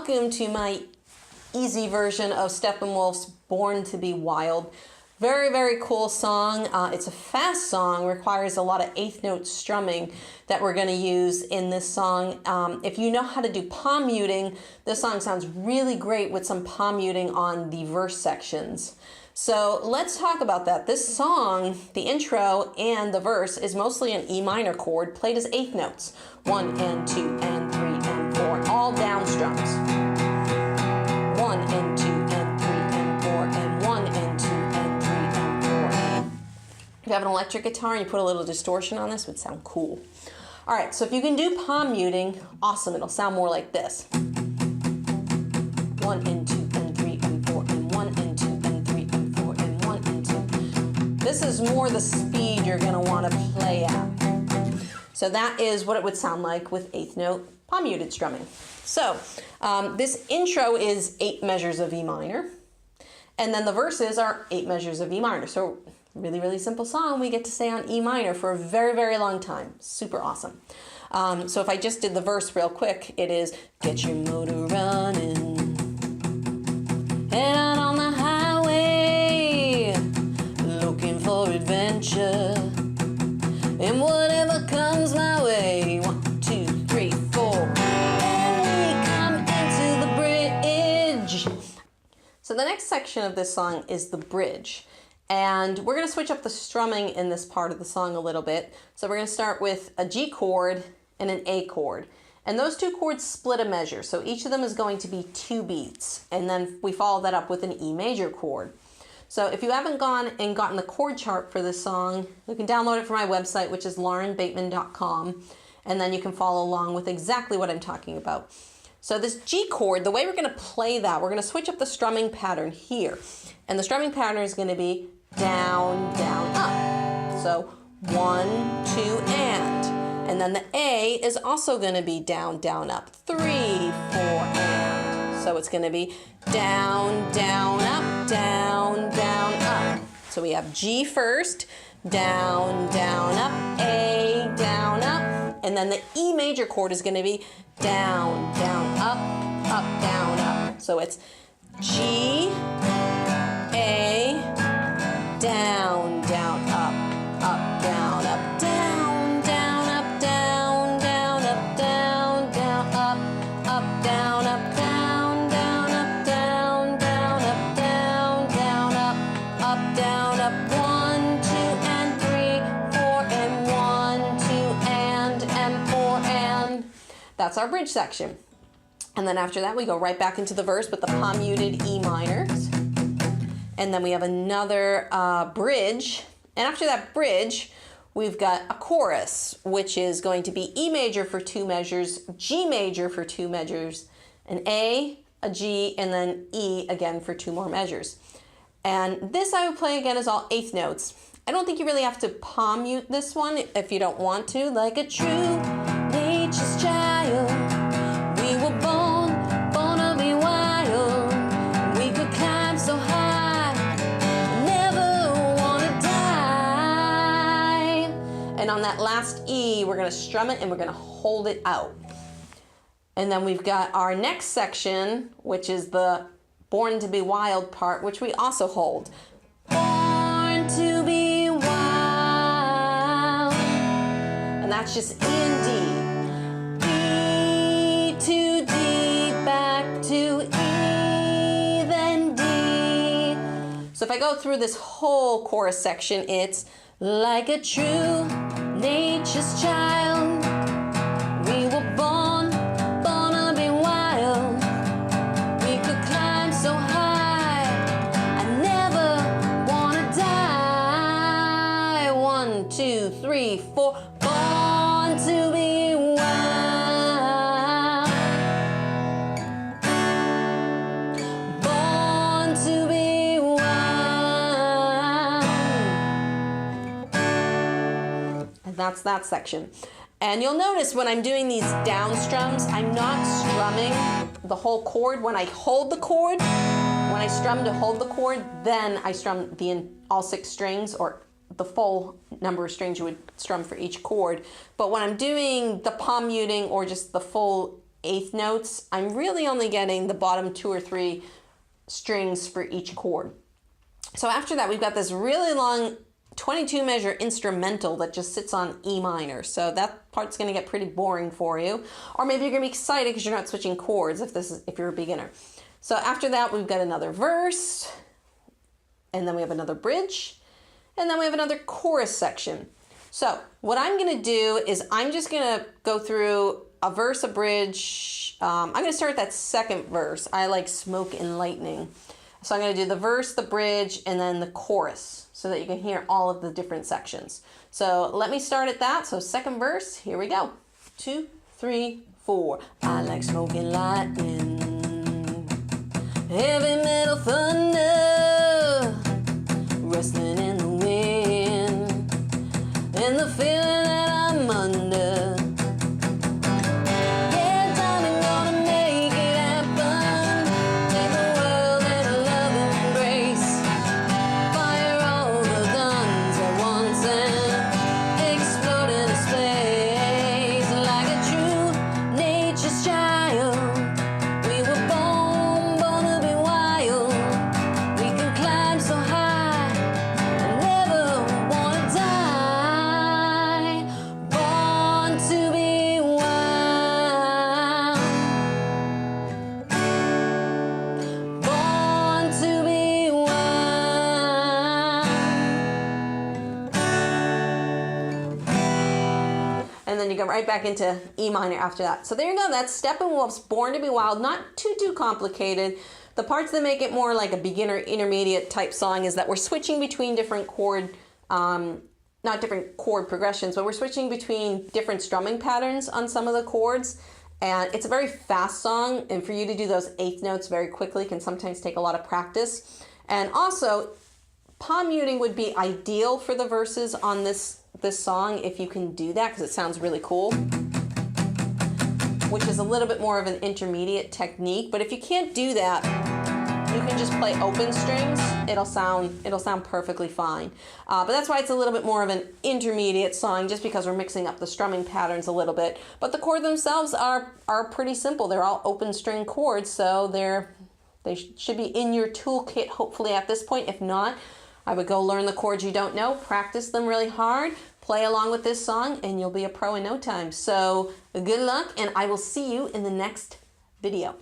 welcome to my easy version of Steppenwolf's Born to Be Wild. Very, very cool song. It's a fast song, requires a lot of eighth note strumming that we're going to use in this song. If you know how to do palm muting, this song sounds really great with some palm muting on the verse sections. So let's talk about that. This song, the intro and the verse, is mostly an E minor chord played as eighth notes. 1 and 2 and 3 and 4, all down strums. 1 and 2 and 3 and 4 and 1 and 2 and 3 and 4. If you have an electric guitar and you put a little distortion on this, it would sound cool. All right, so if you can do palm muting, awesome. It'll sound more like this. 1 and 2 and 3 and 4 and 1 and 2 and 3 and 4 and 1 and 2. This is more the speed you're going to want to play at. So that is what it would sound like with eighth note palm muted strumming. So this intro is 8 measures of E minor, and then the verses are 8 measures of E minor. So really, really simple song. We get to stay on E minor for a very, very long time. Super awesome. So if I just did the verse real quick, it is get your motor running, head out on the highway, looking for adventure, and whatever comes my way. 1, 2, 3, 4. Hey, come into the bridge. So the next section of this song is the bridge. And we're going to switch up the strumming in this part of the song a little bit. So we're going to start with a G chord and an A chord. And those two chords split a measure. So each of them is going to be 2 beats. And then we follow that up with an E major chord. So if you haven't gone and gotten the chord chart for this song, you can download it from my website, which is laurenbateman.com. And then you can follow along with exactly what I'm talking about. So this G chord, the way we're going to play that, we're going to switch up the strumming pattern here. And the strumming pattern is going to be down, down, up. So 1, 2, and then the A is also going to be down, down, up. 3, 4, and. So it's going to be down, down, up, down, down, up. So we have G first, down, down, up, A, down, up. And then the E major chord is going to be down, down, up, down, up. So it's G, A, down, down, up, down, up, down, down, up, down, down, up, down, down, up, down, up, down, down, up, down, down, up, down, down, up, down, up, 1, 2, and 3, 4, and 1, 2, and 4, and. That's our bridge section. And then after that, we go right back into the verse with the palm muted E minors. And then we have another bridge. And after that bridge, we've got a chorus, which is going to be E major for 2 measures, G major for 2 measures, an A, a G, and then E again for 2 more measures. And this I would play again as all eighth notes. I don't think you really have to palm mute this one if you don't want to. Like a true nature's child, we were born to be wild. We could climb so high, never wanna die. And on that last E, we're gonna strum it and we're gonna hold it out. And then we've got our next section, which is the Born to Be Wild part, which we also hold. Born to be wild. And that's just E and D. E to D, back to E, then D. So if I go through this whole chorus section, it's like a true nature's child. We were born to be wild. We could climb so high, I never wanna die. 1, 2, 3, 4, born to be wild. Born to be wild. And that's that section. And you'll notice when I'm doing these down strums, I'm not strumming the whole chord. When I hold the chord, when I strum to hold the chord, then I strum all 6 strings, or the full number of strings you would strum for each chord. But when I'm doing the palm muting or just the full eighth notes, I'm really only getting the bottom 2 or 3 strings for each chord. So after that, we've got this really long 22 measure instrumental that just sits on E minor. So that part's going to get pretty boring for you. Or maybe you're going to be excited because you're not switching chords if you're a beginner. So after that, we've got another verse, and then we have another bridge, and then we have another chorus section. So what I'm going to do is I'm just going to go through a verse, a bridge. I'm going to start at that second verse. I like smoke and lightning. So I'm going to do the verse, the bridge, and then the chorus so that you can hear all of the different sections. So let me start at that. So second verse, here we go. 2, 3, 4. I like smoke and lightning, heavy metal thunder, rustling in the wind, and the feeling that I'm under. And then you go right back into E minor after that. So there you go, that's Steppenwolf's Born to Be Wild. Not too complicated. The parts that make it more like a beginner intermediate type song is that we're switching between different chord, not different chord progressions, but we're switching between different strumming patterns on some of the chords. And it's a very fast song, and for you to do those eighth notes very quickly can sometimes take a lot of practice. And also, palm muting would be ideal for the verses on this song if you can do that, because it sounds really cool, which is a little bit more of an intermediate technique. But if you can't do that, you can just play open strings. It'll sound perfectly fine. But that's why it's a little bit more of an intermediate song, just because we're mixing up the strumming patterns a little bit. But the chords themselves are pretty simple. They're all open string chords, so they should be in your toolkit hopefully at this point. If not, I would go learn the chords you don't know, practice them really hard, play along with this song, and you'll be a pro in no time. So good luck, and I will see you in the next video.